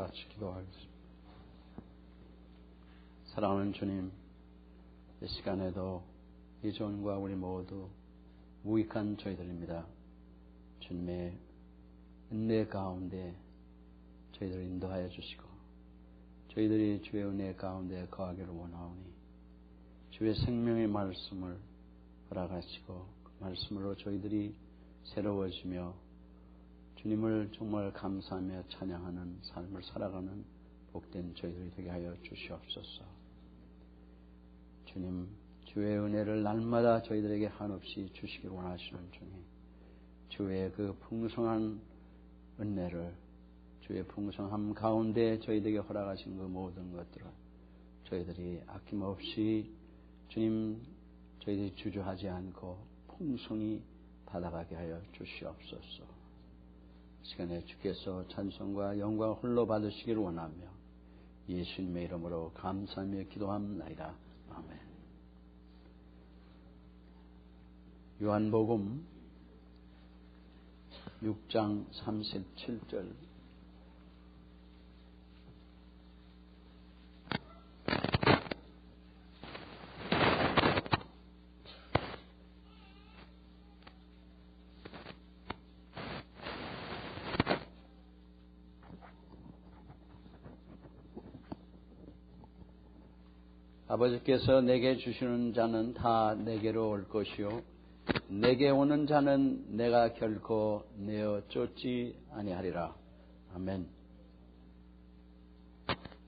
다 같이 기도하겠습니다. 사랑하는 주님, 이 시간에도 이 존과 우리 모두 무익한 저희들입니다. 주님의 은혜 가운데 저희들을 인도하여 주시고 저희들이 주의 은혜 가운데 거하기를 원하오니 주의 생명의 말씀을 허락하시고 그 말씀으로 저희들이 새로워지며 주님을 정말 감사하며 찬양하는 삶을 살아가는 복된 저희들이 되게 하여 주시옵소서. 주님, 주의 은혜를 날마다 저희들에게 한없이 주시길 원하시는 주님, 주의 그 풍성한 은혜를 주의 풍성함 가운데 저희들에게 허락하신 그 모든 것들을 저희들이 아낌없이 주님, 저희들이 주저하지 않고 풍성히 받아가게 하여 주시옵소서. 시간에 주께서 찬송과 영광 홀로 받으시기를 원하며 예수님의 이름으로 감사하며 기도합나이다. 아멘. 요한복음 6장 37절. 아버지께서 내게 주시는 자는 다 내게로 올 것이요 내게 오는 자는 내가 결코 내어 쫓지 아니하리라. 아멘.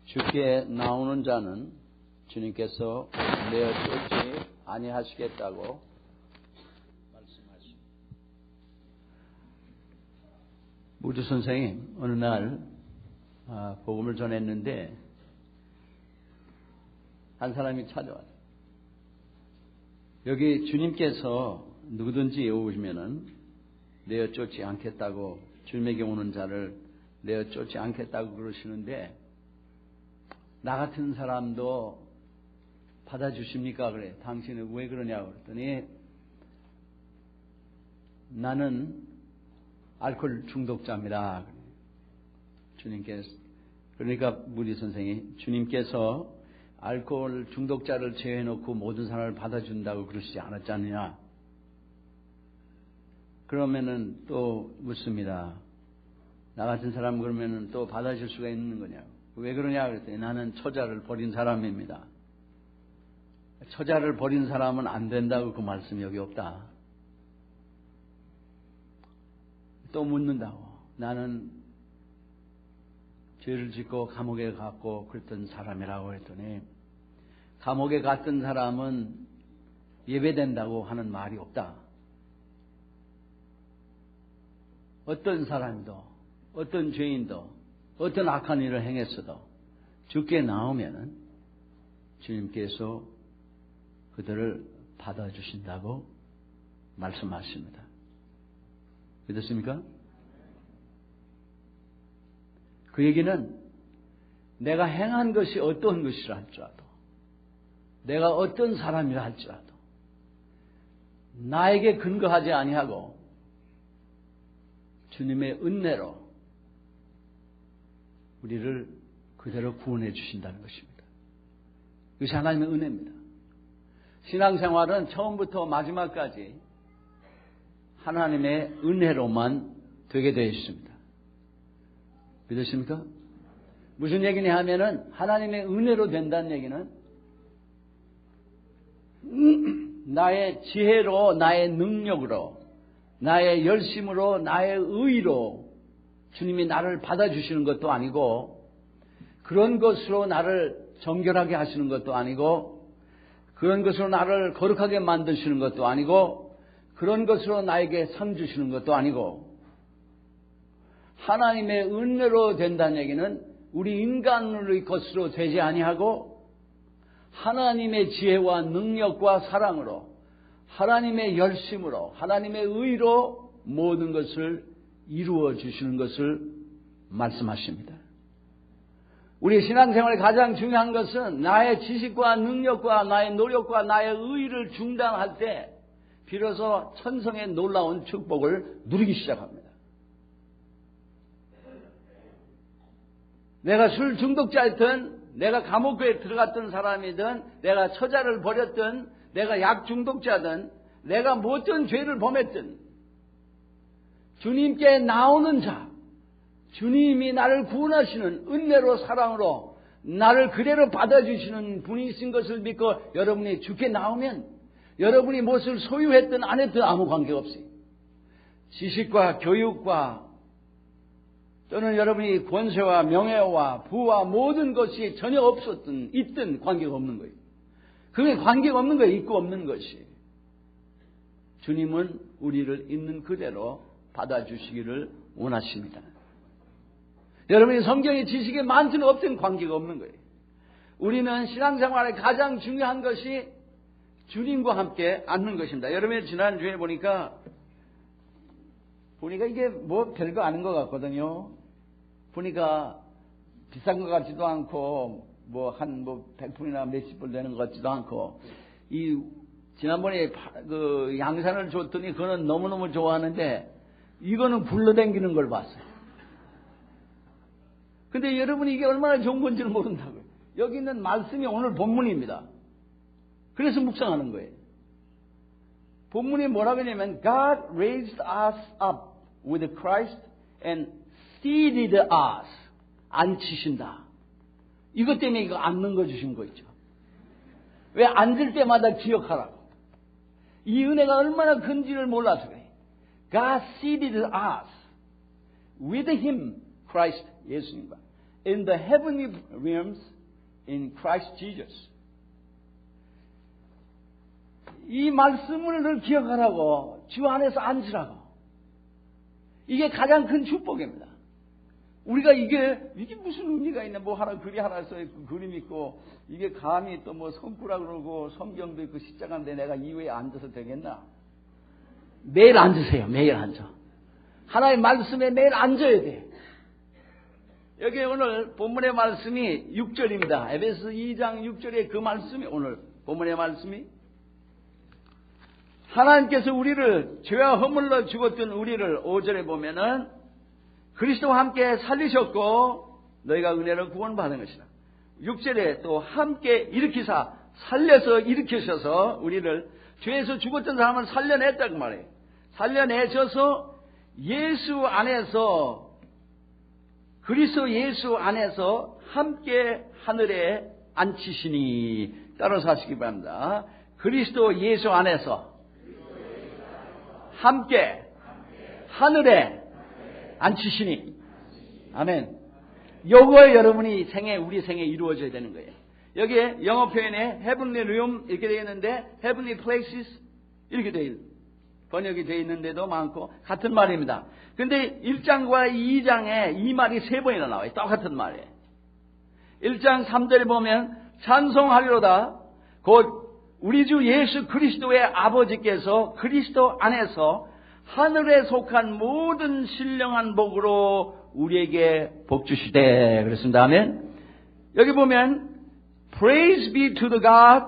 주께 나오는 자는 주님께서 내어 쫓지 아니하시겠다고 말씀하십니다. 무주 선생님 어느 날 복음을 전했는데 한 사람이 찾아와요. 여기 주님께서 누구든지 오시면은 내어 쫓지 않겠다고, 주님에게 오는 자를 내어 쫓지 않겠다고 그러시는데 나 같은 사람도 받아주십니까? 그래. 당신은 왜 그러냐고 그랬더니 나는 알코올 중독자입니다. 주님께서, 그러니까 무리 선생이 주님께서 알코올 중독자를 제외해놓고 모든 사람을 받아준다고 그러시지 않았잖느냐. 그러면은 또 묻습니다. 나 같은 사람 그러면은 또 받아줄 수가 있는 거냐고. 왜 그러냐 그랬더니 나는 처자를 버린 사람입니다. 처자를 버린 사람은 안 된다고 그 말씀이 여기 없다. 또 묻는다고. 나는 죄를 짓고 감옥에 갔고 그랬던 사람이라고 했더니 감옥에 갔던 사람은 예배된다고 하는 말이 없다. 어떤 사람도 어떤 죄인도 어떤 악한 일을 행했어도 주께 나오면은 주님께서 그들을 받아주신다고 말씀하십니다. 믿으십니까? 그 얘기는 내가 행한 것이 어떤 것이라 할지라도, 내가 어떤 사람이라 할지라도 나에게 근거하지 아니하고 주님의 은혜로 우리를 그대로 구원해 주신다는 것입니다. 이것이 하나님의 은혜입니다. 신앙생활은 처음부터 마지막까지 하나님의 은혜로만 되게 되어 있습니다. 믿으십니까? 무슨 얘기냐 하면은 하나님의 은혜로 된다는 얘기는 나의 지혜로, 나의 능력으로, 나의 열심으로, 나의 의로 주님이 나를 받아주시는 것도 아니고, 그런 것으로 나를 정결하게 하시는 것도 아니고, 그런 것으로 나를 거룩하게 만드시는 것도 아니고, 그런 것으로 나에게 상 주시는 것도 아니고, 하나님의 은혜로 된다는 얘기는 우리 인간의 것으로 되지 아니하고 하나님의 지혜와 능력과 사랑으로, 하나님의 열심으로, 하나님의 의로 모든 것을 이루어 주시는 것을 말씀하십니다. 우리 신앙생활의 가장 중요한 것은 나의 지식과 능력과 나의 노력과 나의 의를 중단할 때 비로소 천성의 놀라운 축복을 누리기 시작합니다. 내가 술 중독자였든, 내가 감옥에 들어갔던 사람이든, 내가 처자를 버렸든, 내가 약 중독자든, 내가 뭐 어떤 죄를 범했든, 주님께 나오는 자, 주님이 나를 구원하시는 은혜로 사랑으로 나를 그대로 받아주시는 분이신 것을 믿고 여러분이 주께 나오면 여러분이 무엇을 소유했든 안 했든 아무 관계없이 지식과 교육과 또는 여러분이 권세와 명예와 부와 모든 것이 전혀 없었든 있든 관계가 없는 거예요. 그게 관계가 없는 거예요. 있고 없는 것이. 주님은 우리를 있는 그대로 받아주시기를 원하십니다. 여러분이 성경의 지식이 많든 없든 관계가 없는 거예요. 우리는 신앙생활의 가장 중요한 것이 주님과 함께 앉는 것입니다. 여러분이 지난주에 보니까 이게 뭐 별거 아닌 것 같거든요. 보니까 비싼 것 같지도 않고 뭐 100불이나 몇십 불 되는 것 같지도 않고 지난번에 그 양산을 줬더니 그거는 너무너무 좋아하는데 이거는 굴러다니는 걸 봤어요. 근데 여러분이 이게 얼마나 좋은 건지는 모른다고요. 여기 있는 말씀이 오늘 본문입니다. 그래서 묵상하는 거예요. 본문이 뭐라고 하냐면 God raised us up with Christ and seated us. 앉히신다. 이것 때문에 이거 앉는 거 주신 거 있죠. 왜 앉을 때마다 기억하라고. 이 은혜가 얼마나 큰지를 몰라서 그래요. God seated us with Him, Christ, 예수님과 in the heavenly realms in Christ Jesus. 이 말씀을 늘 기억하라고, 주 안에서 앉으라고. 이게 가장 큰 축복입니다. 우리가 이게 무슨 의미가 있나, 뭐 하나, 글이 하나 써요. 그림 있고, 이게 감히 또 뭐 성구라 그러고, 성경도 있고, 십자가인데 내가 이외에 앉아서 되겠나? 매일 앉으세요. 매일 앉아. 하나의 말씀에 매일 앉아야 돼. 여기 오늘 본문의 말씀이 6절입니다. 에베소 2장 6절에 그 말씀이 오늘 본문의 말씀이 하나님께서 우리를 죄와 허물로 죽었던 우리를 5절에 보면은 그리스도와 함께 살리셨고 너희가 은혜로 구원받은 것이다. 6절에 또 함께 일으키사 살려서 일으키셔서 우리를 죄에서 죽었던 사람을 살려냈다고 말해요. 살려내셔서 예수 안에서 그리스도 예수 안에서 함께 하늘에 앉히시니 따라서 하시기 바랍니다. 그리스도 예수 안에서 함께 하늘에 앉히시니. 아멘. 요거 여러분이 우리 생에 이루어져야 되는 거예요. 여기에 영어 표현에 heavenly room 이렇게 되어 있는데 heavenly places 이렇게 되어 있는 번역이 되어 있는데도 많고 같은 말입니다. 근데 1장과 2장에 이 말이 3번이나 나와요. 똑같은 말이에요. 1장 3절에 보면 찬송하리로다 곧 우리 주 예수 그리스도의 아버지께서 그리스도 안에서 하늘에 속한 모든 신령한 복으로 우리에게 복 주시되 그랬습니다. 아멘. 여기 보면 Praise be to the God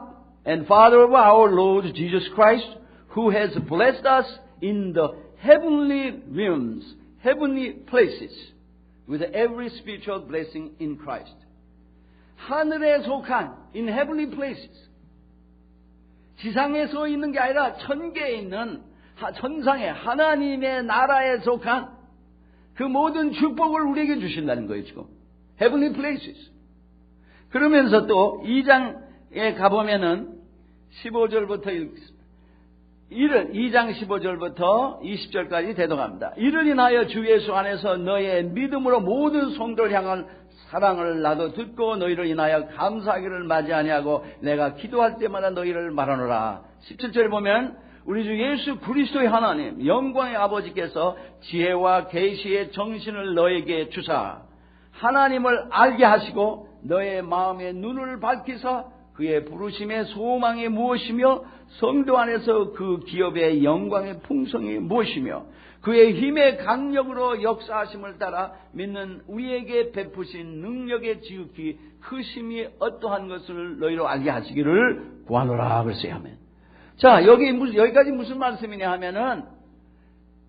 and Father of our Lord Jesus Christ who has blessed us in the heavenly realms, heavenly places with every spiritual blessing in Christ. 하늘에 속한 in heavenly places. 지상에서 있는 게 아니라 천계에 있는 천상의 하나님의 나라에 속한 그 모든 축복을 우리에게 주신다는 거예요, 지금. Heavenly places. 그러면서 또 2장에 가보면은 15절부터 읽겠습니다. 2장 15절부터 20절까지 대동합니다. 이를 인하여 주 예수 안에서 너의 믿음으로 모든 성도를 향한 사랑을 나도 듣고 너희를 인하여 감사하기를 마지 아니하고 내가 기도할 때마다 너희를 말하노라. 17절에 보면 우리 주 예수 그리스도의 하나님 영광의 아버지께서 지혜와 계시의 정신을 너에게 주사 하나님을 알게 하시고 너의 마음의 눈을 밝히사 그의 부르심의 소망이 무엇이며 성도 안에서 그 기업의 영광의 풍성이 무엇이며 그의 힘의 강력으로 역사하심을 따라 믿는 우리에게 베푸신 능력의 지극히 크심이 어떠한 것을 너희로 알게 하시기를 구하노라 그랬어요. 아멘. 자, 여기까지 무슨 말씀이냐 하면은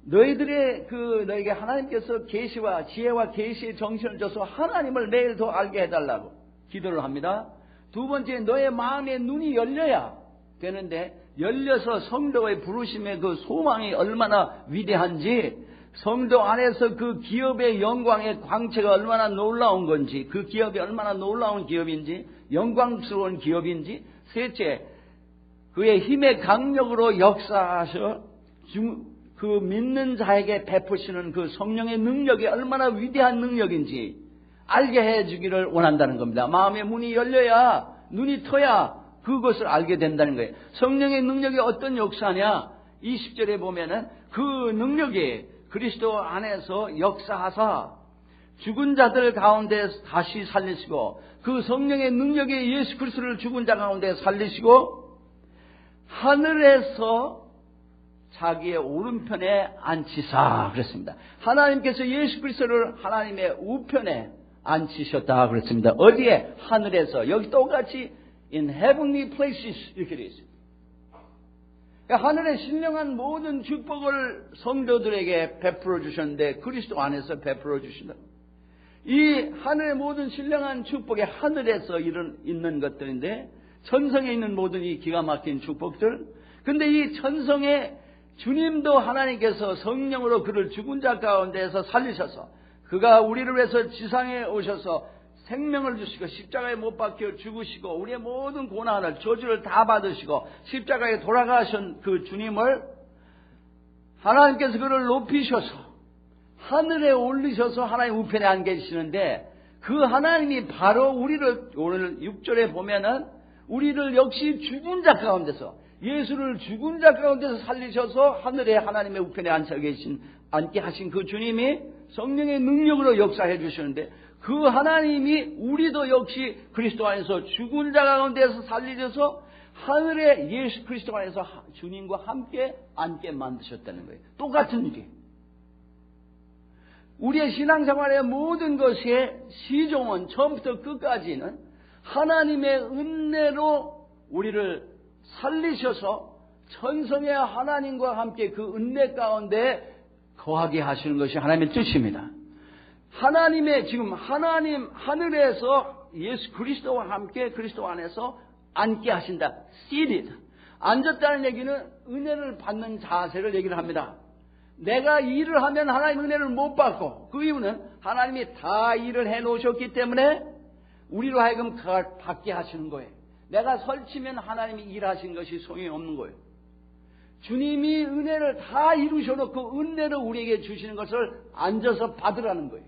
너에게 하나님께서 계시와 지혜와 계시의 정신을 줘서 하나님을 매일 더 알게 해달라고 기도를 합니다. 두 번째, 너의 마음의 눈이 열려야 되는데, 열려서 성도의 부르심의 그 소망이 얼마나 위대한지, 성도 안에서 그 기업의 영광의 광채가 얼마나 놀라운 건지, 그 기업이 얼마나 놀라운 기업인지, 영광스러운 기업인지, 셋째, 그의 힘의 강력으로 역사하셔 그 믿는 자에게 베푸시는 그 성령의 능력이 얼마나 위대한 능력인지 알게 해주기를 원한다는 겁니다. 마음의 문이 열려야, 눈이 터야 그것을 알게 된다는 거예요. 성령의 능력이 어떤 역사냐? 20절에 보면은 그 능력이 그리스도 안에서 역사하사 죽은 자들 가운데 다시 살리시고, 그 성령의 능력이 예수 그리스도를 죽은 자 가운데 살리시고, 하늘에서 자기의 오른편에 앉히사 그랬습니다. 하나님께서 예수 그리스도를 하나님의 우편에 앉히셨다 그랬습니다. 어디에? 하늘에서. 여기 똑같이 in heavenly places 이렇게 되어 있습니다. 그러니까 하늘에 신령한 모든 축복을 성도들에게 베풀어 주셨는데 그리스도 안에서 베풀어 주신다. 이 하늘의 모든 신령한 축복이 하늘에서 있는 것들인데, 천성에 있는 모든 이 기가 막힌 축복들. 근데 이 천성에 주님도 하나님께서 성령으로 그를 죽은 자 가운데에서 살리셔서, 그가 우리를 위해서 지상에 오셔서 생명을 주시고 십자가에 못 박혀 죽으시고 우리의 모든 고난을 저주를 다 받으시고 십자가에 돌아가신 그 주님을 하나님께서 그를 높이셔서 하늘에 올리셔서 하나님 우편에 앉아 계시는데, 그 하나님이 바로 우리를, 오늘 6절에 보면은 우리를 역시 죽은 자 가운데서, 예수를 죽은 자 가운데서 살리셔서 하늘에 하나님의 우편에 앉게 하신 그 주님이 성령의 능력으로 역사해 주시는데, 그 하나님이 우리도 역시 그리스도 안에서 죽은 자 가운데서 살리셔서 하늘에 예수 그리스도 안에서 주님과 함께 앉게 만드셨다는 거예요. 똑같은 일이에요. 우리의 신앙생활의 모든 것의 시종은 처음부터 끝까지는 하나님의 은혜로 우리를 살리셔서 천성의 하나님과 함께 그 은혜 가운데 거하게 하시는 것이 하나님의 뜻입니다. 하나님의 지금 하나님 하늘에서 예수 그리스도와 함께 그리스도 안에서 앉게 하신다. seated. 앉았다는 얘기는 은혜를 받는 자세를 얘기를 합니다. 내가 일을 하면 하나님 은혜를 못 받고, 그 이유는 하나님이 다 일을 해 놓으셨기 때문에 우리로 하여금 그걸 받게 하시는 거예요. 내가 설치면 하나님이 일하신 것이 소용이 없는 거예요. 주님이 은혜를 다 이루셔놓고 은혜로 우리에게 주시는 것을 앉아서 받으라는 거예요.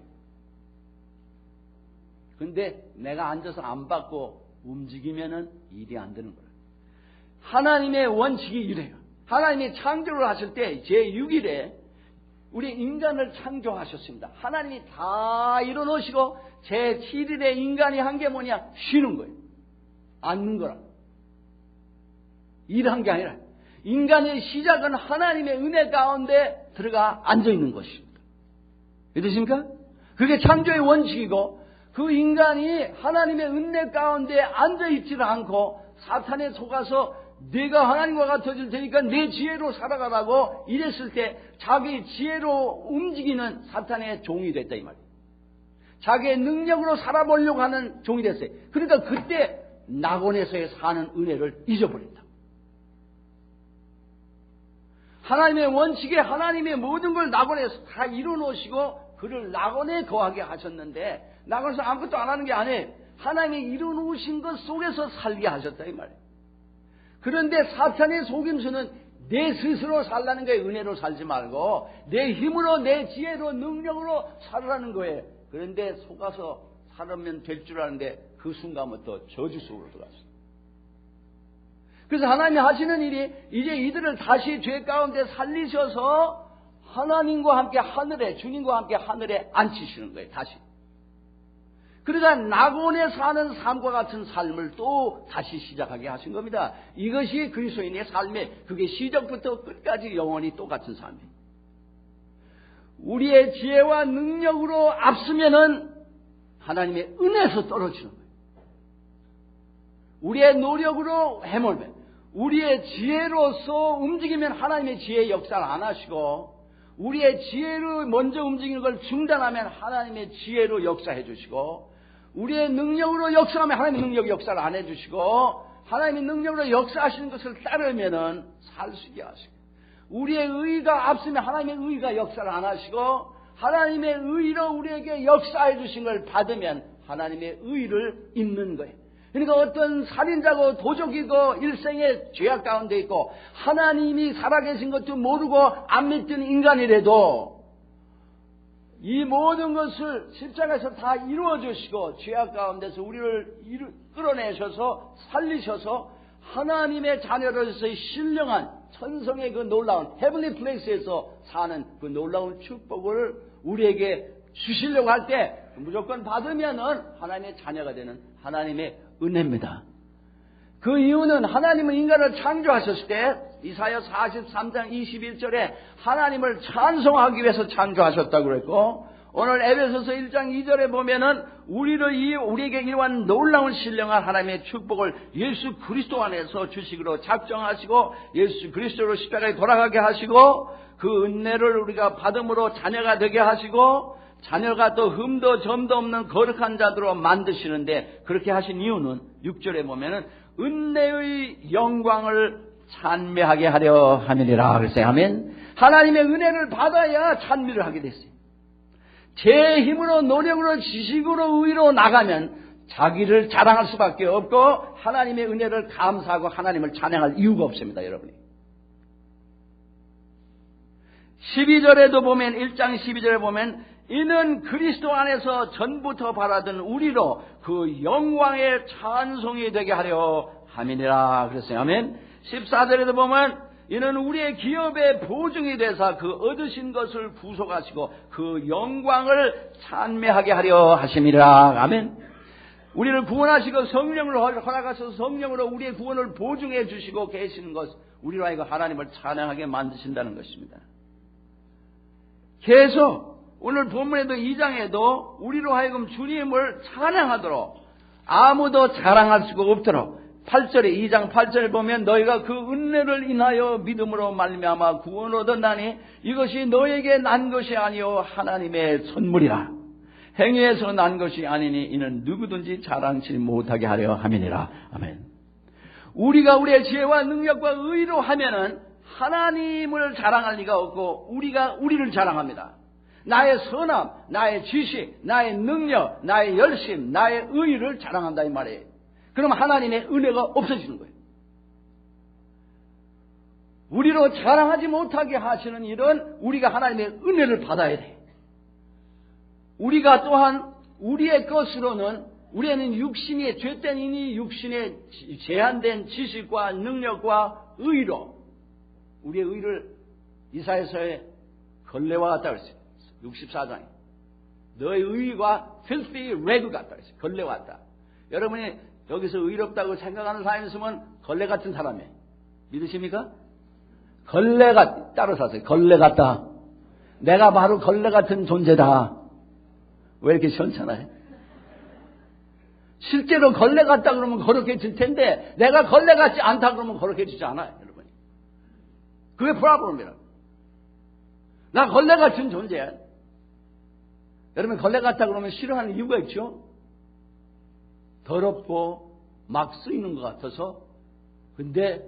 근데 내가 앉아서 안 받고 움직이면은 일이 안 되는 거예요. 하나님의 원칙이 이래요. 하나님이 창조를 하실 때 제6일에 우리 인간을 창조하셨습니다. 하나님이 다 이뤄놓으시고 제7일에 인간이 한 게 뭐냐? 쉬는 거예요. 앉는 거라. 일한 게 아니라 인간의 시작은 하나님의 은혜 가운데 들어가 앉아있는 것입니다. 믿으십니까? 그게 창조의 원칙이고, 그 인간이 하나님의 은혜 가운데 앉아있지를 않고 사탄에 속아서 네가 하나님과 같아질 테니까 내 지혜로 살아가라고 이랬을 때 자기 지혜로 움직이는 사탄의 종이 됐다 이 말이에요. 자기의 능력으로 살아보려고 하는 종이 됐어요. 그러니까 그때 낙원에서의 사는 은혜를 잊어버린다. 하나님의 원칙에 하나님의 모든 걸 낙원에서 다 이루어놓으시고 그를 낙원에 거하게 하셨는데, 낙원에서 아무것도 안 하는 게 아니에요. 하나님이 이루어놓으신 것 속에서 살게 하셨다 이 말이에요. 그런데 사탄의 속임수는 내 스스로 살라는 거예요. 은혜로 살지 말고 내 힘으로 내 지혜로 능력으로 살으라는 거예요. 그런데 속아서 살으면 될 줄 아는데 그 순간부터 저주 속으로 들어갔어요. 그래서 하나님이 하시는 일이 이제 이들을 다시 죄 가운데 살리셔서 하나님과 함께 하늘에, 주님과 함께 하늘에 앉히시는 거예요. 다시. 그러다 낙원에 사는 삶과 같은 삶을 또 다시 시작하게 하신 겁니다. 이것이 그리스도인의 삶의, 그게 시작부터 끝까지 영원히 똑같은 삶이에요. 우리의 지혜와 능력으로 앞서면은 하나님의 은혜에서 떨어지는 거예요. 우리의 노력으로 해몰면, 우리의 지혜로서 움직이면 하나님의 지혜의 역사를 안 하시고, 우리의 지혜로 먼저 움직이는 걸 중단하면 하나님의 지혜로 역사해 주시고, 우리의 능력으로 역사하면 하나님의 능력이 역사를 안 해 주시고, 하나님의 능력으로 역사하시는 것을 따르면은 살 수 있게 하시고, 우리의 의가 앞서면 하나님의 의가 역사를 안 하시고, 하나님의 의로 우리에게 역사해 주신 걸 받으면 하나님의 의를 입는 거예요. 그러니까 어떤 살인자고 도적이고 일생의 죄악 가운데 있고 하나님이 살아계신 것도 모르고 안 믿던 인간이라도 이 모든 것을 십자가에서 다 이루어 주시고 죄악 가운데서 우리를 끌어내셔서 살리셔서 하나님의 자녀로서의 신령한 천성의 그 놀라운 헤블리 플레이스에서 사는 그 놀라운 축복을 우리에게 주시려고 할 때 무조건 받으면은 하나님의 자녀가 되는 하나님의 은혜입니다. 그 이유는 하나님은 인간을 창조하셨을 때 이사야 43장 21절에 하나님을 찬송하기 위해서 창조하셨다고 그랬고, 오늘 에베소서 1장 2절에 보면은 우리에게 이러한 놀라운 신령한 하나님의 축복을 예수 그리스도 안에서 주시기로 작정하시고 예수 그리스도로 십자가에 돌아가게 하시고 그 은혜를 우리가 받음으로 자녀가 되게 하시고 자녀가 또 흠도 점도 없는 거룩한 자들로 만드시는데, 그렇게 하신 이유는 6절에 보면은 은혜의 영광을 찬미하게 하려 함이니라 그랬어요. 아멘. 하나님의 은혜를 받아야 찬미를 하게 됐어요. 제 힘으로 노력으로 지식으로 의로 나가면 자기를 자랑할 수밖에 없고 하나님의 은혜를 감사하고 하나님을 찬양할 이유가 없습니다. 여러분이 12절에도 보면 1장 12절에 보면 이는 그리스도 안에서 전부터 바라던 우리로 그 영광의 찬송이 되게 하려 함이니라 그랬어요. 아멘. 14절에도 보면 이는 우리의 기업의 보증이 되사 그 얻으신 것을 구속하시고 그 영광을 찬미하게 하려 하심이라. 아멘. 우리를 구원하시고 성령을 허락하셔서 성령으로 우리의 구원을 보증해 주시고 계시는 것, 우리로 하여금 하나님을 찬양하게 만드신다는 것입니다. 계속 오늘 본문에도 2장에도 우리로 하여금 주님을 찬양하도록 아무도 자랑할 수가 없도록 8절에 2장 8절에 보면 너희가 그 은혜를 인하여 믿음으로 말미암아 구원을 얻었나니 이것이 너에게 난 것이 아니요 하나님의 선물이라. 행위에서 난 것이 아니니 이는 누구든지 자랑치 못하게 하려 함이니라. 아멘. 우리가 우리의 지혜와 능력과 의로 하면은 하나님을 자랑할 리가 없고 우리가 우리를 자랑합니다. 나의 선함, 나의 지식, 나의 능력, 나의 열심, 나의 의를 자랑한다 이 말이에요. 그러면 하나님의 은혜가 없어지는 거예요. 우리로 자랑하지 못하게 하시는 일은 우리가 하나님의 은혜를 받아야 돼요. 우리가 또한 우리의 것으로는 우리는 육신의 죄된 이니 육신의 제한된 지식과 능력과 의로 우리의 의를 이사야서에 걸레와 같다 그랬어요. 64장에 너의 의가 filthy rag 같다 그랬어요. 걸레와 같다. 여러분이 여기서 의롭다고 생각하는 사람이 있으면 걸레 같은 사람이에요. 믿으십니까? 걸레가 따라서 걸레 같다. 내가 바로 걸레 같은 존재다. 왜 이렇게 시원찮아요? 실제로 걸레 같다 그러면 거룩해질 텐데 내가 걸레 같지 않다 그러면 거룩해지지 않아요. 여러분. 그게 프로블럼이라. 나 걸레 같은 존재야. 여러분 걸레 같다 그러면 싫어하는 이유가 있죠. 더럽고 막 쓰이는 것 같아서. 근데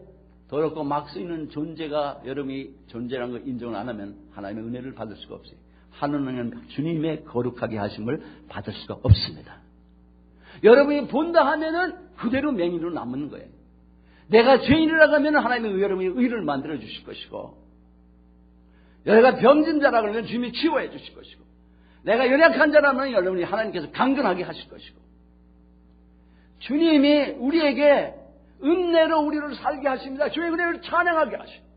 더럽고 막 쓰이는 존재가 여러분이 존재라는 걸 인정을 안 하면 하나님의 은혜를 받을 수가 없어요. 하나님은 주님의 거룩하게 하심을 받을 수가 없습니다. 여러분이 본다 하면은 그대로 맹인으로 남는 거예요. 내가 죄인이라고 하면 하나님이 여러분의 의를 만들어 주실 것이고, 내가 병진 자라고 하면 주님이 치유해 주실 것이고, 내가 연약한 자라면 여러분이 하나님께서 강건하게 하실 것이고, 주님이 우리에게 은혜로 우리를 살게 하십니다. 주의 은혜를 찬양하게 하십니다.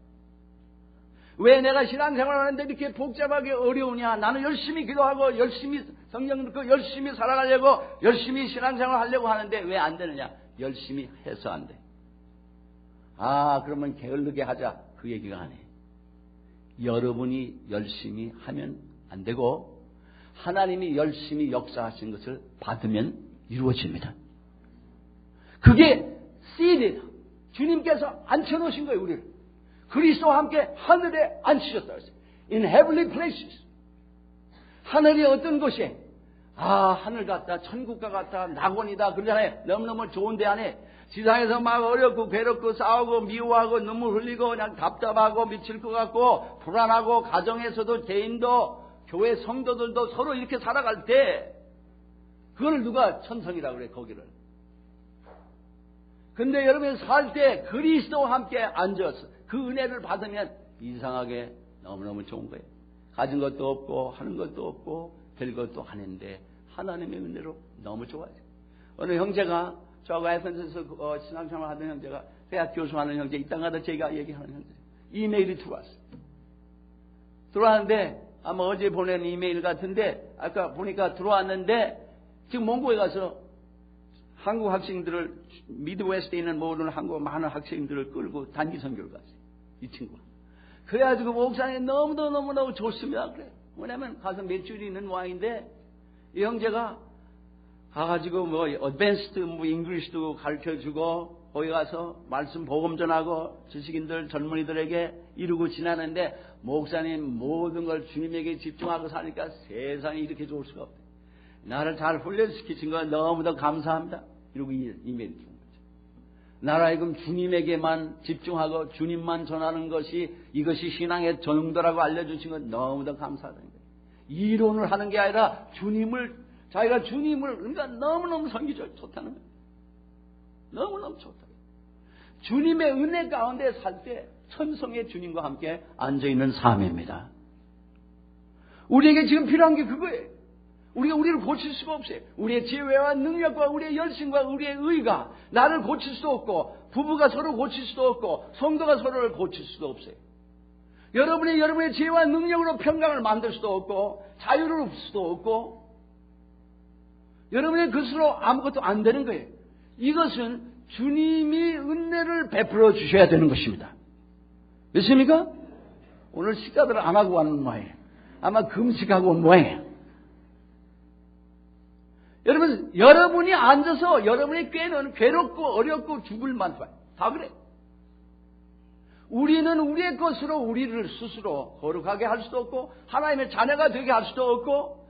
왜 내가 신앙생활을 하는데 이렇게 복잡하게 어려우냐? 나는 열심히 기도하고 열심히 성경 듣고 열심히 살아가려고 열심히 신앙생활을 하려고 하는데 왜 안 되느냐? 열심히 해서 안 돼. 아, 그러면 게을르게 하자. 그 얘기가 아니에요. 여러분이 열심히 하면 안 되고 하나님이 열심히 역사하신 것을 받으면 이루어집니다. 그게 씨드다. 주님께서 앉혀놓으신 거예요. 우리를. 그리스도와 함께 하늘에 앉히셨다 그랬어요. in heavenly places. 하늘이 어떤 곳이? 하늘 같다, 천국과 같다, 낙원이다 그러잖아요. 너무너무 좋은 데 안에 지상에서 막 어렵고 괴롭고 싸우고 미워하고 눈물 흘리고 그냥 답답하고 미칠 것 같고 불안하고 가정에서도 개인도 교회 성도들도 서로 이렇게 살아갈 때 그걸 누가 천성이라고 그래 거기를. 근데 여러분이 살 때 그리스도와 함께 앉아서 그 은혜를 받으면 이상하게 너무너무 좋은 거예요. 가진 것도 없고 하는 것도 없고 될 것도 아닌데 하나님의 은혜로 너무 좋아요. 어느 형제가 저하고 에펜스에서 신앙생활 하던 형제가 대학 교수하는 형제 이 땅가다 제가 얘기하는 형제 이메일이 들어왔어요. 들어왔는데 아마 어제 보낸 이메일 같은데 아까 보니까 들어왔는데 지금 몽고에 가서 한국 학생들을 미드웨스트에 있는 모든 한국 많은 학생들을 끌고 단기 선교를 갔어요. 이 친구가. 그래가지고 목사님 너무너무 좋습니다. 그래. 왜냐면 가서 몇 주일 있는 모양인데 이 형제가 가가지고 뭐 어드밴스드 뭐 잉글리시도 가르쳐주고 거기 가서 말씀 복음 전하고 지식인들 젊은이들에게 이루고 지나는데 목사님 모든 걸 주님에게 집중하고 사니까 세상이 이렇게 좋을 수가 없대. 나를 잘 훈련시키신 거 너무도 감사합니다. 이러고 이메일 준 거죠. 나를 하여금 주님에게만 집중하고 주님만 전하는 것이 이것이 신앙의 정도라고 알려주신 건 너무도 감사하다는 거예요. 이론을 하는 게 아니라 자기가 주님을 그러니까 너무너무 성기적 좋다는 거예요. 너무너무 좋다. 주님의 은혜 가운데 살 때 천성의 주님과 함께 앉아있는 삶입니다. 우리에게 지금 필요한 게 그거예요. 우리가 우리를 고칠 수가 없어요. 우리의 지혜와 능력과 우리의 열심과 우리의 의가 나를 고칠 수도 없고 부부가 서로 고칠 수도 없고 성도가 서로를 고칠 수도 없어요. 여러분의 지혜와 능력으로 평강을 만들 수도 없고 자유를 줄 수도 없고 여러분의 것으로 아무것도 안 되는 거예요. 이것은 주님이 은혜를 베풀어 주셔야 되는 것입니다. 믿습니까? 오늘 식사들을 안 하고 가는 모양이에요. 아마 금식하고 온 모양이에요. 여러분이 앉아서 여러분의 꾀는 괴롭고 어렵고 죽을 만큼 다 그래. 우리는 우리의 것으로 우리를 스스로 거룩하게 할 수도 없고 하나님의 자녀가 되게 할 수도 없고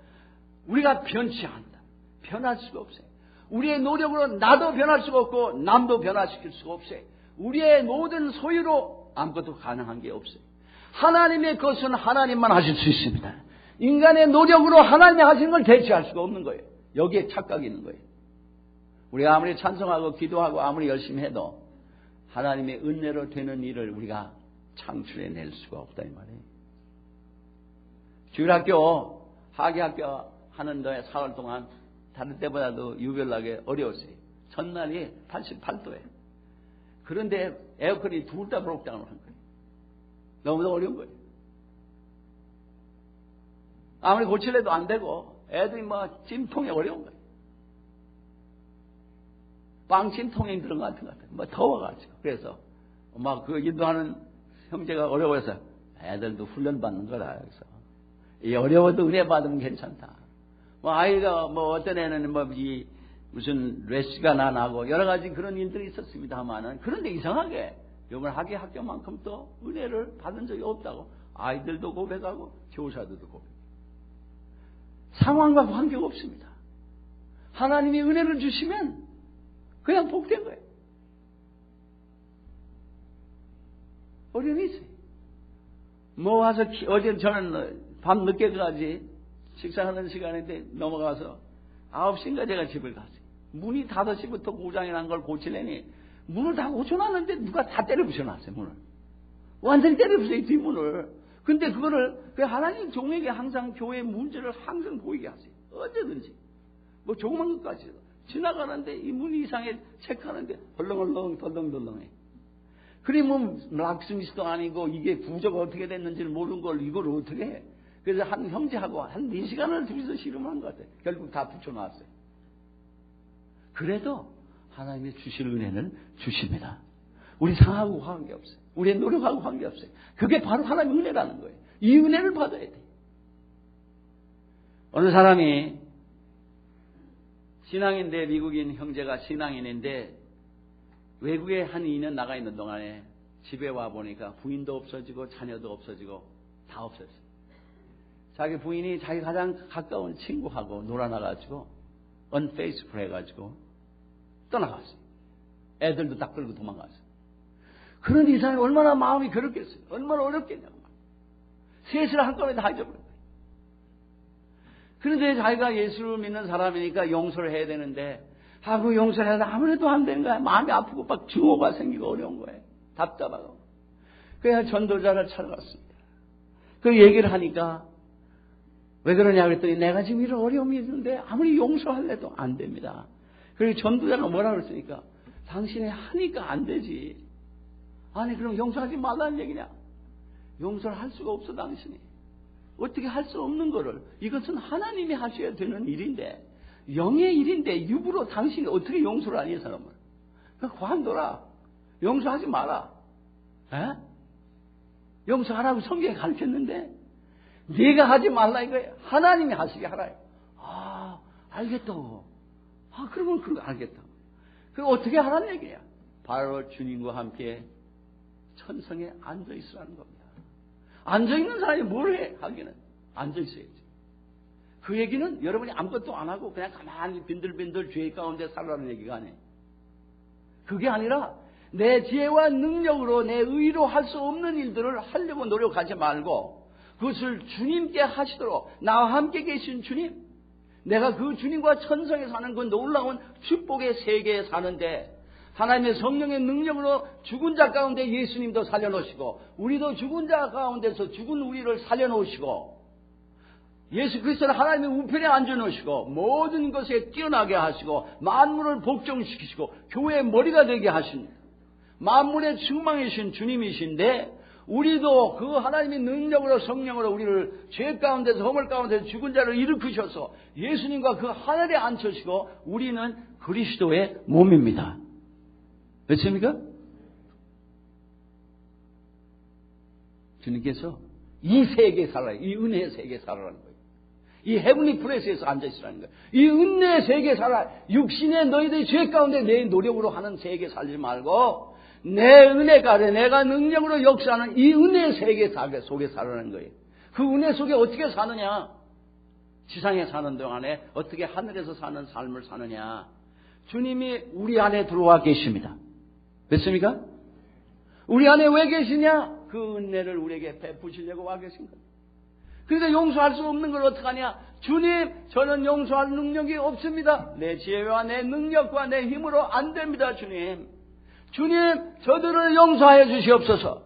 우리가 변치 않는다. 변할 수가 없어요. 우리의 노력으로 나도 변할 수가 없고 남도 변화시킬 수가 없어요. 우리의 모든 소유로 아무것도 가능한 게 없어요. 하나님의 것은 하나님만 하실 수 있습니다. 인간의 노력으로 하나님이 하시는 걸 대체할 수가 없는 거예요. 여기에 착각이 있는 거예요. 우리가 아무리 찬송하고 기도하고 아무리 열심히 해도 하나님의 은혜로 되는 일을 우리가 창출해낼 수가 없다 이 말이에요. 주일학교, 하계학교 하는데 4월 동안 다른 때보다도 유별나게 어려웠어요. 전날이 88도예요. 그런데 에어컨이 둘 다 브록다운을 한 거예요. 너무도 어려운 거예요. 아무리 고칠래도 안 되고 애들이 뭐 찜통이 어려운 거예요. 빵찜통에 들은 것 같은 것 같아요. 뭐 더워가지고. 그래서 막 그 인도하는 형제가 어려워서 애들도 훈련받는 거라. 그래서 이 어려워도 은혜 받으면 괜찮다. 뭐 아이가 뭐 어떤 애는 뭐 이 무슨 레시가 나고 여러 가지 그런 일들이 있었습니다만은 그런데 이상하게 이번 학교만큼 또 은혜를 받은 적이 없다고 아이들도 고백하고 교사들도 고백. 상황과 관계가 없습니다. 하나님이 은혜를 주시면 그냥 복된 거예요. 어려움이 있어요. 뭐 와서 어제 저는 밤 늦게까지 식사하는 시간인데 넘어가서 9시인가 제가 집을 갔어요. 문이 5시부터 고장이 난 걸 고치려니 문을 다 고쳐놨는데 누가 다 때려 부셔놨어요. 문을. 완전히 때려 부셔요. 뒷문을. 근데 그거를 하나님 종에게 항상 교회의 문제를 항상 보이게 하세요. 언제든지. 뭐 조그만 것까지 지나가는데 이 문 이상에 체크하는데 덜렁덜렁해. 그래 뭐 락스미스도 아니고 이게 구조가 어떻게 됐는지를 모르는 걸 이걸 어떻게 해. 그래서 한 형제하고 한 4시간을 둘이서 씨름한 것 같아요. 결국 다 붙여놨어요. 그래도 하나님의 주실 은혜는 주십니다. 우리 상하고 관계없어요. 우리의 노력하고 관계없어요. 그게 바로 하나님의 은혜라는 거예요. 이 은혜를 받아야 돼요. 어느 사람이 신앙인데 미국인 형제가 신앙인인데 외국에 한 2년 나가 있는 동안에 집에 와 보니까 부인도 없어지고 자녀도 없어지고 다 없어졌어요. 자기 부인이 자기 가장 가까운 친구하고 놀아나가지고 언페이스풀 해가지고 떠나갔어요. 애들도 다 끌고 도망갔어요. 그런 이 사람이 얼마나 마음이 괴롭겠어요. 얼마나 어렵겠냐고. 셋을 한꺼번에 다 잊어버렸어요. 그런데 자기가 예수를 믿는 사람이니까 용서를 해야 되는데 그 용서를 해도 아무래도 안 되는 거야. 마음이 아프고 막 증오가 생기고 어려운 거예요. 답답하고. 그래서 전도자를 찾아갔습니다. 그 얘기를 하니까 왜 그러냐 그랬더니 내가 지금 이런 어려움이 있는데 아무리 용서할래도 안 됩니다. 그리고 전도자가 뭐라 그랬으니까 당신이 하니까 안 되지. 아니 그럼 용서하지 말라는 얘기냐? 용서를 할 수가 없어 당신이. 어떻게 할 수 없는 거를. 이것은 하나님이 하셔야 되는 일인데 영의 일인데 육으로 당신이 어떻게 용서를 하니 이 사람을. 관둬라. 용서하지 마라. 에? 용서하라고 성경에 가르쳤는데 네가 하지 말라 이거예요. 하나님이 하시게 하라요. 알겠다고. 그러면 그거 알겠다고. 그럼 어떻게 하라는 얘기야? 바로 주님과 함께 천성에 앉아있으라는 겁니다. 앉아있는 사람이 뭘 해? 하기는 앉아있어야지. 그 얘기는 여러분이 아무것도 안 하고 그냥 가만히 빈들빈들 죄 가운데 살라는 얘기가 아니에요. 그게 아니라 내 지혜와 능력으로 내 의로 할 수 없는 일들을 하려고 노력하지 말고 그것을 주님께 하시도록 나와 함께 계신 주님, 내가 그 주님과 천성에 사는 그 놀라운 축복의 세계에 사는데 하나님의 성령의 능력으로 죽은 자 가운데 예수님도 살려놓으시고 우리도 죽은 자 가운데서 죽은 우리를 살려놓으시고 예수 그리스도를 하나님의 우편에 앉아놓으시고 모든 것에 뛰어나게 하시고 만물을 복종시키시고 교회의 머리가 되게 하신 만물의 충만이신 주님이신데 우리도 그 하나님의 능력으로 성령으로 우리를 죄 가운데서 허물 가운데서 죽은 자를 일으키셔서 예수님과 그 하늘에 앉히시고 우리는 그리스도의 몸입니다. 그렇습니까? 주님께서 이 세계에 살아요. 이 은혜의 세계에 살아라는 거예요. 이 헤븐리 플레이스에서 앉아있으라는 거예요. 이 은혜의 세계에 살아. 육신의 너희들의 죄 가운데 내 노력으로 하는 세계에 살지 말고 내 은혜가 내가 능력으로 역사하는 이 은혜의 세계 속에 살아라는 거예요. 그 은혜 속에 어떻게 사느냐? 지상에 사는 동안에 어떻게 하늘에서 사는 삶을 사느냐? 주님이 우리 안에 들어와 계십니다. 됐습니까? 우리 안에 왜 계시냐? 그 은혜를 우리에게 베푸시려고 와 계신 거예요. 그런데 용서할 수 없는 걸 어떡하냐? 주님, 저는 용서할 능력이 없습니다. 내 지혜와 내 능력과 내 힘으로 안 됩니다, 주님. 주님, 저들을 용서하여 주시옵소서.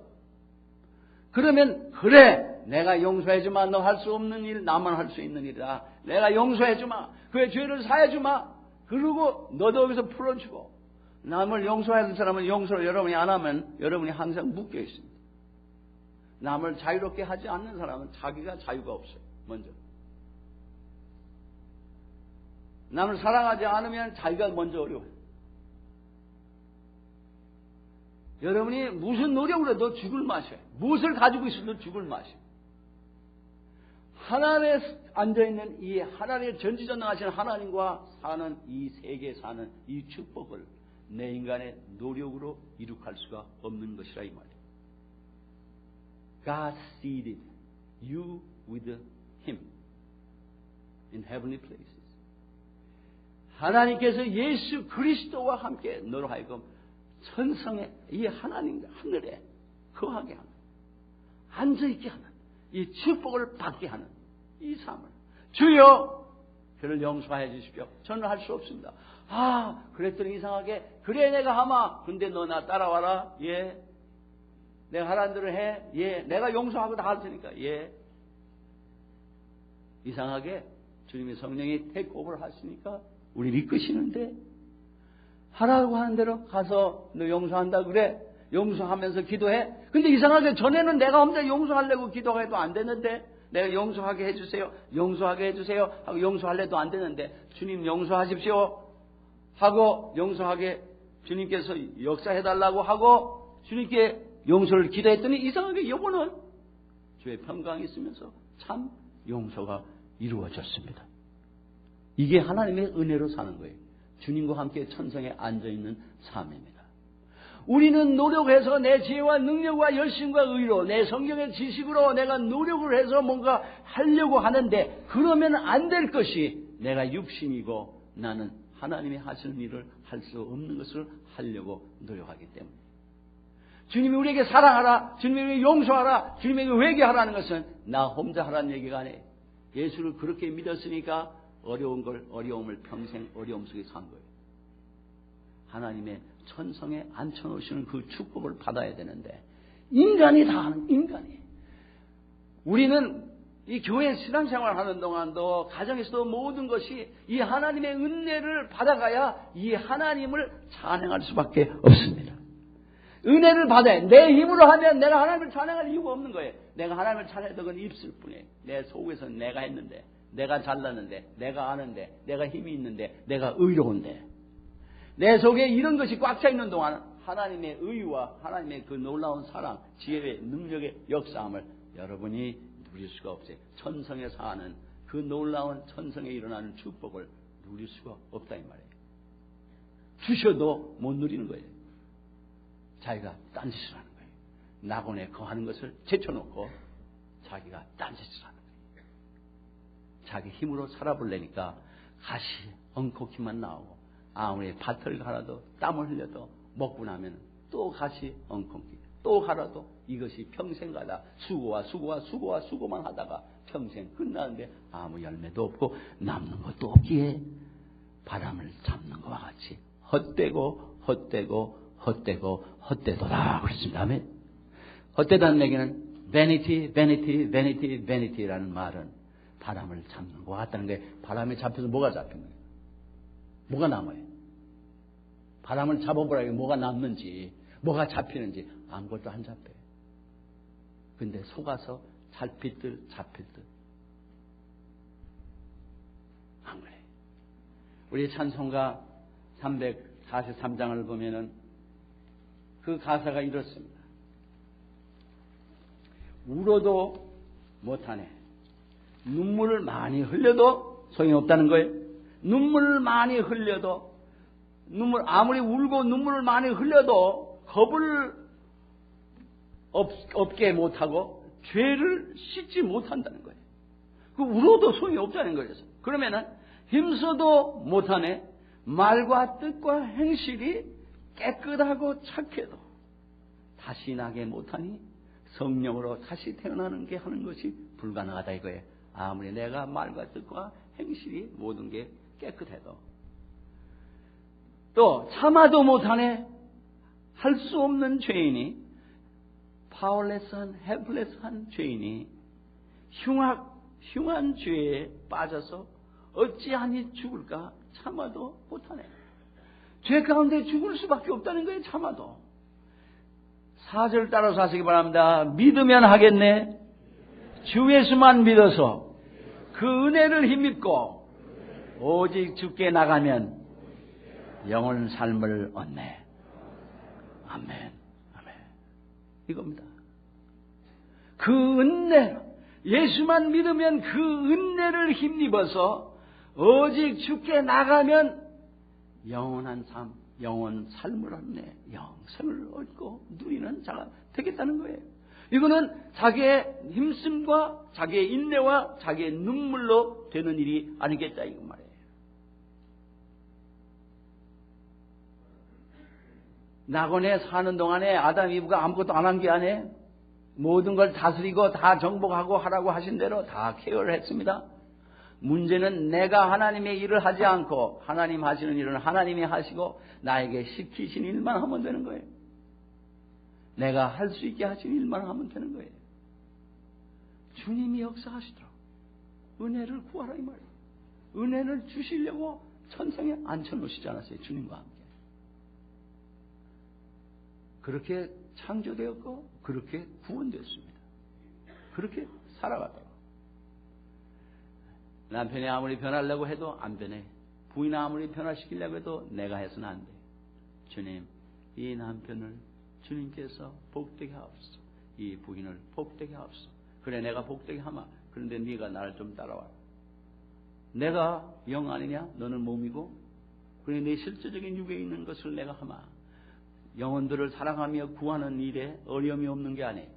그러면 그래, 내가 용서해 주마. 너 할 수 없는 일 나만 할 수 있는 일이다. 내가 용서해 주마. 그의 죄를 사해 주마. 그리고 너도 여기서 풀어주고 남을 용서해야 될 사람은 용서를 여러분이 안 하면 여러분이 항상 묶여 있습니다. 남을 자유롭게 하지 않는 사람은 자기가 자유가 없어요. 먼저 남을 사랑하지 않으면 자기가 먼저 어려워요. 여러분이 무슨 노력으로 해도 죽을 맛이에요. 무엇을 가지고 있어도 죽을 맛이에요. 하나님에 앉아있는 이 하나님의 전지전능하신 하나님과 사는 이 세계에 사는 이 축복을 내 인간의 노력으로 이룩할 수가 없는 것이라 이 말이에요. God seated you with Him in heavenly places. 하나님께서 예수 그리스도와 함께 너로 하여금 천성에 이 하나님 하늘에 거하게 하는 앉아있게 하는 이 축복을 받게 하는 이 삶을 주여 그를 용서해 주십시오. 저는 할 수 없습니다. 그랬더니 이상하게 그래 내가 하마. 근데 너 나 따라와라. 예. 내가 하라는 대로 해. 예. 내가 용서하고 다 할 테니까. 예. 이상하게 주님의 성령이 테이크오버를 하시니까 우리를 이끄시는데 하라고 하는 대로 가서 너 용서한다 그래. 용서하면서 기도해. 근데 이상하게 전에는 내가 혼자 용서하려고 기도해도 안 되는데 내가 용서하게 해주세요. 용서하게 해주세요. 하고 용서하려도 안 되는데 주님 용서하십시오. 하고 용서하게 주님께서 역사해달라고 하고 주님께 용서를 기도했더니 이상하게 이번은 주의 평강이 있으면서 참 용서가 이루어졌습니다. 이게 하나님의 은혜로 사는 거예요. 주님과 함께 천성에 앉아있는 삶입니다. 우리는 노력해서 내 지혜와 능력과 열심과 의로 내 성경의 지식으로 내가 노력을 해서 뭔가 하려고 하는데 그러면 안 될 것이 내가 육신이고 나는 하나님이 하시는 일을 할 수 없는 것을 하려고 노력하기 때문에 주님이 우리에게 사랑하라, 주님이 우리에게 용서하라, 주님에게 회개하라는 것은 나 혼자 하라는 얘기가 아니에요. 예수를 그렇게 믿었으니까 어려움을 평생 어려움 속에 산 거예요. 하나님의 천성에 앉혀놓으시는 그 축복을 받아야 되는데 인간이 다 하는 인간이. 우리는 이 교회 신앙생활 하는 동안도 가정에서도 모든 것이 이 하나님의 은혜를 받아가야 이 하나님을 찬양할 수밖에 없습니다. 은혜를 받아야 내 힘으로 하면 내가 하나님을 찬양할 이유가 없는 거예요. 내가 하나님을 찬양해도 그건 입술 뿐이에요. 내 속에서 내가 했는데 내가 잘났는데 내가 아는데 내가 힘이 있는데 내가 의로운데 내 속에 이런 것이 꽉 차 있는 동안 하나님의 의와 하나님의 그 놀라운 사랑, 지혜의 능력의 역사함을 여러분이 누릴 수가 없어요. 천성에 사는 그 놀라운 천성에 일어나는 축복을 누릴 수가 없다 이 말이에요. 주셔도 못 누리는 거예요. 자기가 딴짓을 하는 거예요. 낙원에 거하는 것을 제쳐놓고 자기가 딴짓을 하는 거예요. 자기 힘으로 살아보려니까 가시 엉컥히만 나오고 아무리 밭을 갈아도 땀을 흘려도 먹고 나면 또 가시 엉컥히 또 갈아도 이것이 평생 가다 수고만 하다가 평생 끝나는데 아무 열매도 없고 남는 것도 없기에 바람을 잡는 것과 같이 헛되도다 그랬습니다. 아멘. 헛되다는 얘기는 vanity라는 말은 바람을 잡는 것 같다는 거예요. 바람에 잡혀서 뭐가 잡힌 거예요? 뭐가 남아요? 바람을 잡아보라고 뭐가 남는지 뭐가 잡히는지 아무것도 안 잡혀요. 근데 속아서 잡힐 듯 안 그래요. 우리 찬송가 343장을 보면은 그 가사가 이렇습니다. 울어도 못하네. 눈물을 많이 흘려도 소용이 없다는 거예요. 눈물을 많이 흘려도 아무리 울고 눈물을 많이 흘려도 겁을 없게 못하고 죄를 씻지 못한다는 거예요. 그 울어도 소용이 없다는 거예요. 그러면은 힘써도 못하네. 말과 뜻과 행실이 깨끗하고 착해도 다시 나게 못하니 성령으로 다시 태어나는 게 하는 것이 불가능하다 이거예요. 아무리 내가 말과 뜻과 행실이 모든 게 깨끗해도 또 참아도 못하네. 할 수 없는 죄인이 powerless한 helpless한 죄인이 흉한 죄에 빠져서 어찌하니 죽을까 참아도 못하네. 죄 가운데 죽을 수밖에 없다는 거예요. 참아도. 4절 따라서 하시기 바랍니다. 믿으면 하겠네. 주 예수만 믿어서 그 은혜를 힘입고 오직 주께 나가면 영원 삶을 얻네. 아멘. 이겁니다. 그 은혜, 예수만 믿으면 그 은혜를 힘입어서 오직 주께 나가면 영원한 삶, 영원 삶을 얻네. 영생을 얻고 누리는 자가 되겠다는 거예요. 이거는 자기의 힘씀과 자기의 인내와 자기의 눈물로 되는 일이 아니겠다 이거 말이에요. 낙원에 사는 동안에 아담 이브가 아무것도 안 한 게 아니에요. 모든 걸 다스리고 다 정복하고 하라고 하신 대로 다 케어를 했습니다. 문제는 내가 하나님의 일을 하지 않고 하나님 하시는 일은 하나님이 하시고 나에게 시키신 일만 하면 되는 거예요. 내가 할 수 있게 하신 일만 하면 되는 거예요. 주님이 역사하시도록 은혜를 구하라 이 말이에요. 은혜를 주시려고 천성에 앉혀놓으시지 않았어요. 주님과 함께. 그렇게 창조되었고 그렇게 구원되었습니다. 그렇게 살아가도록. 남편이 아무리 변하려고 해도 안 변해. 부인 아무리 변화시키려고 해도 내가 해서는 안 돼. 주님, 이 남편을 주님께서 복되게 하옵소서. 이 부인을 복되게 하옵소서. 그래 내가 복되게 하마. 그런데 네가 나를 좀 따라와라. 내가 영 아니냐? 너는 몸이고 그래 내 실제적인 육에 있는 것을 내가 하마. 영혼들을 사랑하며 구하는 일에 어려움이 없는 게 아니에요.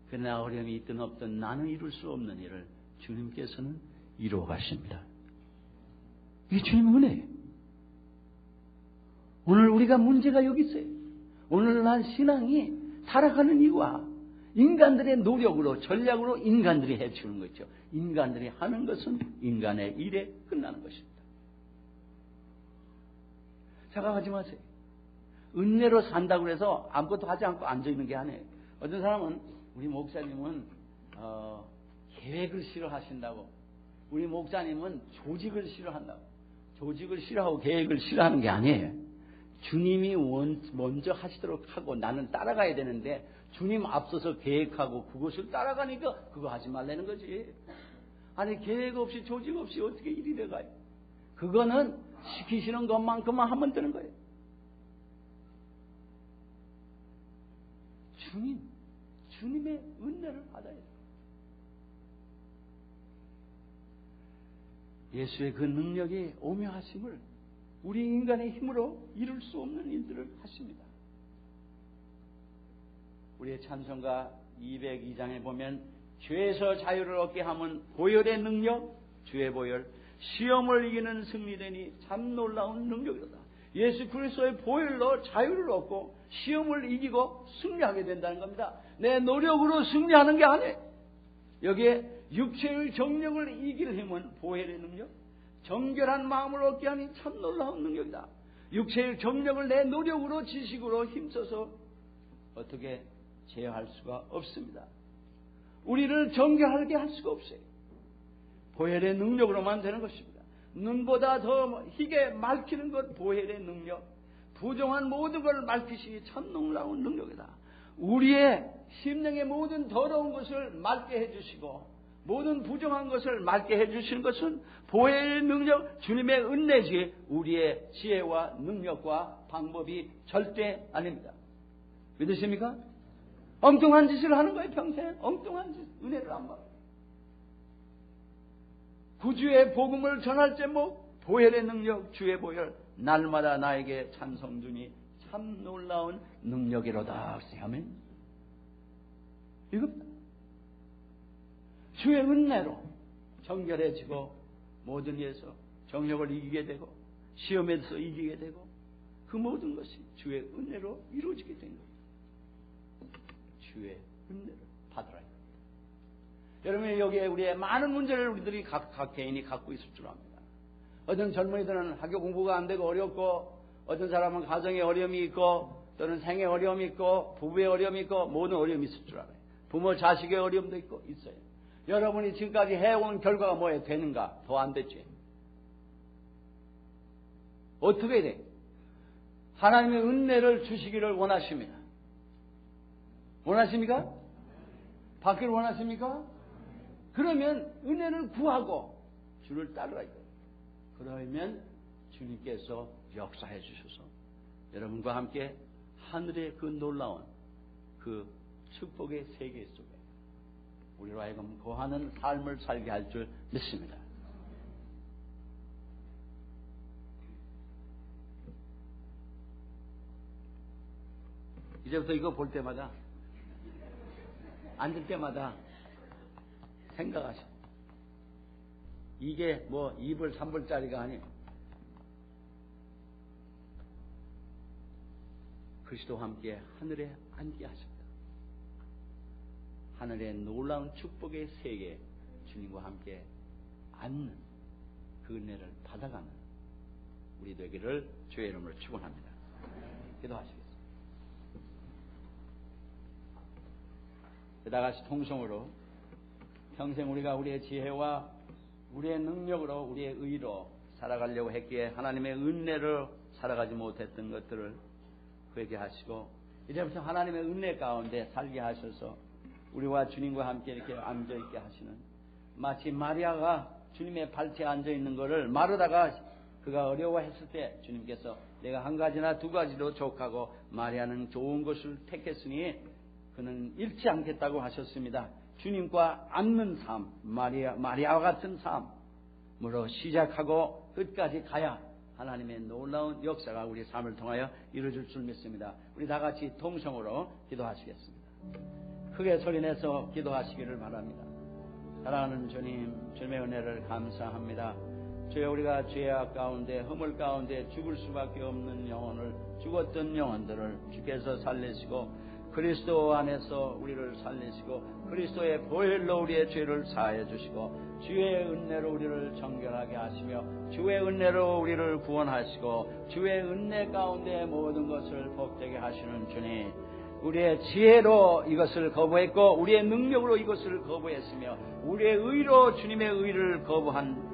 그러나 어려움이 있든 없든 나는 이룰 수 없는 일을 주님께서는 이루어 가십니다. 이게 주님의 은혜예요. 오늘 우리가 문제가 여기 있어요. 오늘날 신앙이 살아가는 이유와 인간들의 노력으로 전략으로 인간들이 해치우는 거죠. 인간들이 하는 것은 인간의 일에 끝나는 것입니다. 생각하지 마세요. 은혜로 산다고 해서 아무것도 하지 않고 앉아있는 게 아니에요. 어떤 사람은 우리 목사님은 계획을 싫어하신다고, 우리 목사님은 조직을 싫어한다고. 조직을 싫어하고 계획을 싫어하는 게 아니에요. 주님이 먼저 하시도록 하고 나는 따라가야 되는데 주님 앞서서 계획하고 그것을 따라가니까 그거 하지 말라는 거지. 아니 계획 없이 조직 없이 어떻게 일이 돼가요? 그거는 시키시는 것만큼만 하면 되는 거예요. 주님의 은혜를 받아야 돼요. 예수의 그 능력이 오묘하심을 우리 인간의 힘으로 이룰 수 없는 일들을 하십니다. 우리의 찬송가 202장에 보면 죄에서 자유를 얻게 하면 보혈의 능력, 주의 보혈, 시험을 이기는 승리되니 참 놀라운 능력이로다. 예수 그리스도의 보혈로 자유를 얻고 시험을 이기고 승리하게 된다는 겁니다. 내 노력으로 승리하는 게 아니에요. 여기에 육체의 정력을 이길 힘은 보혈의 능력, 정결한 마음을 얻게 하니 참 놀라운 능력이다. 육체의 정력을 내 노력으로 지식으로 힘써서 어떻게 제어할 수가 없습니다. 우리를 정결하게 할 수가 없어요. 보혈의 능력으로만 되는 것입니다. 눈보다 더 희게 맑히는 것 보혈의 능력, 부정한 모든 걸 맑히시니 참 놀라운 능력이다. 우리의 심령의 모든 더러운 것을 맑게 해주시고 모든 부정한 것을 맑게 해주시는 것은 보혈의 능력, 주님의 은혜지 우리의 지혜와 능력과 방법이 절대 아닙니다. 믿으십니까? 엉뚱한 짓을 하는 거예요. 평생 엉뚱한 짓, 은혜를 안 받아요. 구주의 복음을 전할 제목 보혈의 능력, 주의 보혈, 날마다 나에게 찬송 주니 참 놀라운 능력이로다. 아멘. 이겁니다. 주의 은혜로 정결해지고 모든 일에서 정욕을 이기게 되고 시험에서 이기게 되고 그 모든 것이 주의 은혜로 이루어지게 된 겁니다. 주의 은혜를 받으라. 여러분 여기에 우리의 많은 문제를 우리들이 각 개인이 갖고 있을 줄 압니다. 어떤 젊은이들은 학교 공부가 안 되고 어렵고 어떤 사람은 가정에 어려움이 있고 또는 생에 어려움이 있고 부부의 어려움이 있고 모든 어려움이 있을 줄 알아요. 부모 자식의 어려움도 있고 있어요. 여러분이 지금까지 해온 결과가 뭐예요? 되는가? 더 안 됐지. 어떻게 돼? 하나님의 은혜를 주시기를 원하십니다. 원하십니까? 받기를 원하십니까? 그러면 은혜를 구하고 주를 따르라 이거예요. 그러면 주님께서 역사해 주셔서 여러분과 함께 하늘의 그 놀라운 그 축복의 세계 속에 우리로 하여금 거하는 삶을 살게 할 줄 믿습니다. 이제부터 이거 볼 때마다 앉을 때마다 생각하셔. 이게 뭐 2불 3불짜리가 아니에요. 그리스도와 함께 하늘에 앉게 하셨다. 하늘의 놀라운 축복의 세계 주님과 함께 앉는 그 은혜를 받아가는 우리 되기를 주의 이름으로 축원합니다. 기도하시겠습니다. 다 같이 통성으로 평생 우리가 우리의 지혜와 우리의 능력으로 우리의 의로 살아가려고 했기에 하나님의 은혜로 살아가지 못했던 것들을 회개하시고 이제부터 하나님의 은혜 가운데 살게 하셔서 우리와 주님과 함께 이렇게 앉아있게 하시는 마치 마리아가 주님의 발치에 앉아있는 것을 마르다가 그가 어려워했을 때 주님께서 내가 한 가지나 두 가지도 족하고 마리아는 좋은 것을 택했으니 그는 잃지 않겠다고 하셨습니다. 주님과 앉는 삶, 마리아와 같은 삶으로 시작하고 끝까지 가야 하나님의 놀라운 역사가 우리 삶을 통하여 이루어질 줄 믿습니다. 우리 다 같이 통성으로 기도하시겠습니다. 크게 소리내서 기도하시기를 바랍니다. 사랑하는 주님, 주님의 은혜를 감사합니다. 주여, 우리가 죄악 가운데 허물 가운데 죽을 수밖에 없는 영혼을, 죽었던 영혼들을 주께서 살리시고 그리스도 안에서 우리를 살리시고 그리스도의 보혈로 우리의 죄를 사하여 주시고 주의 은혜로 우리를 정결하게 하시며 주의 은혜로 우리를 구원하시고 주의 은혜 가운데 모든 것을 복되게 하시는 주님, 우리의 지혜로 이것을 거부했고 우리의 능력으로 이것을 거부했으며 우리의 의로 주님의 의를 거부한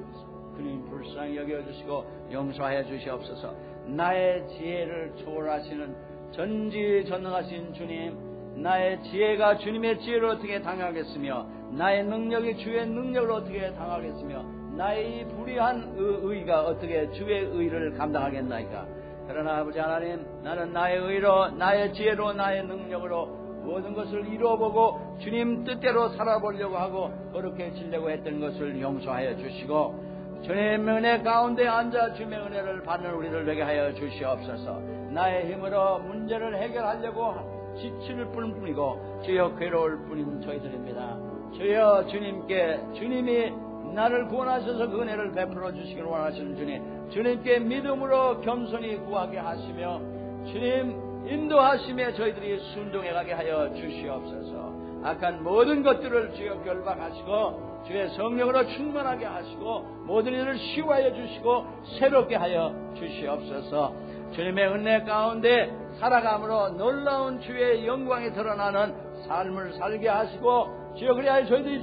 주님 불쌍히 여겨주시고 용서하여 주시옵소서. 나의 지혜를 초월하시는 전지전능하신 주님, 나의 지혜가 주님의 지혜로 어떻게 당하겠으며 나의 능력이 주의 능력으로 어떻게 당하겠으며 나의 불의한 의가 어떻게 주의 의를 감당하겠나이까. 그러나 아버지 하나님, 나는 나의 의로 나의 지혜로 나의 능력으로 모든 것을 이루어보고 주님 뜻대로 살아보려고 하고 거룩해지려고 했던 것을 용서하여 주시고 주님 은혜 가운데 앉아 주님의 은혜를 받는 우리를 되게 하여 주시옵소서. 나의 힘으로 문제를 해결하려고 지칠 뿐이고 주여 괴로울 뿐인 저희들입니다. 주여, 주님이 나를 구원하셔서 그 은혜를 베풀어 주시길 원하시는 주님, 주님께 믿음으로 겸손히 구하게 하시며 주님 인도하심에 저희들이 순종해가게 하여 주시옵소서. 악한 모든 것들을 주여 결박하시고 주의 성령으로 충만하게 하시고 모든 일을 쉬워하여 주시고 새롭게 하여 주시옵소서. 주님의 은혜 가운데 살아감으로 놀라운 주의 영광이 드러나는 삶을 살게 하시고 주여, 그리하여 저희들이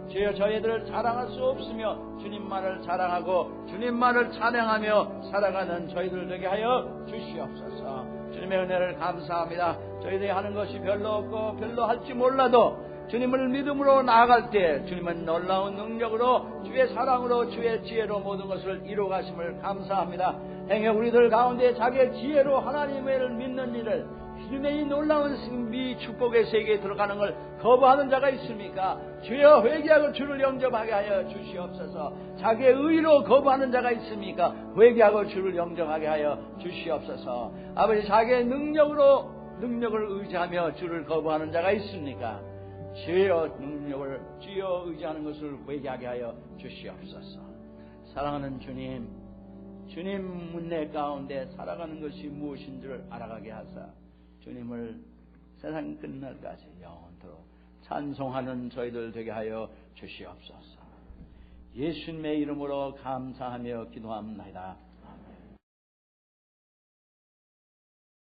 주여 저희들을 자랑할 수 없으며 주님만을 자랑하고 주님만을 찬양하며 살아가는 저희들 되게 하여 주시옵소서. 주님의 은혜를 감사합니다. 저희들이 하는 것이 별로 없고 별로 할지 몰라도 주님을 믿음으로 나아갈 때 주님은 놀라운 능력으로 주의 사랑으로 주의 지혜로 모든 것을 이루어가심을 감사합니다. 행여 우리들 가운데 자기의 지혜로 하나님을 믿는 일을, 주님의 이 놀라운 신비 축복의 세계에 들어가는 걸 거부하는 자가 있습니까? 주여, 회개하고 주를 영접하게 하여 주시옵소서. 자기의 의로 거부하는 자가 있습니까? 회개하고 주를 영접하게 하여 주시옵소서. 아버지, 자기의 능력을 의지하며 주를 거부하는 자가 있습니까? 주여, 주여 의지하는 것을 회개하게 하여 주시옵소서. 사랑하는 주님, 주님 은혜 가운데 살아가는 것이 무엇인지를 알아가게 하사 주님을 세상 끝날까지 영원토록 찬송하는 저희들 되게 하여 주시옵소서. 예수님의 이름으로 감사하며 기도합니다.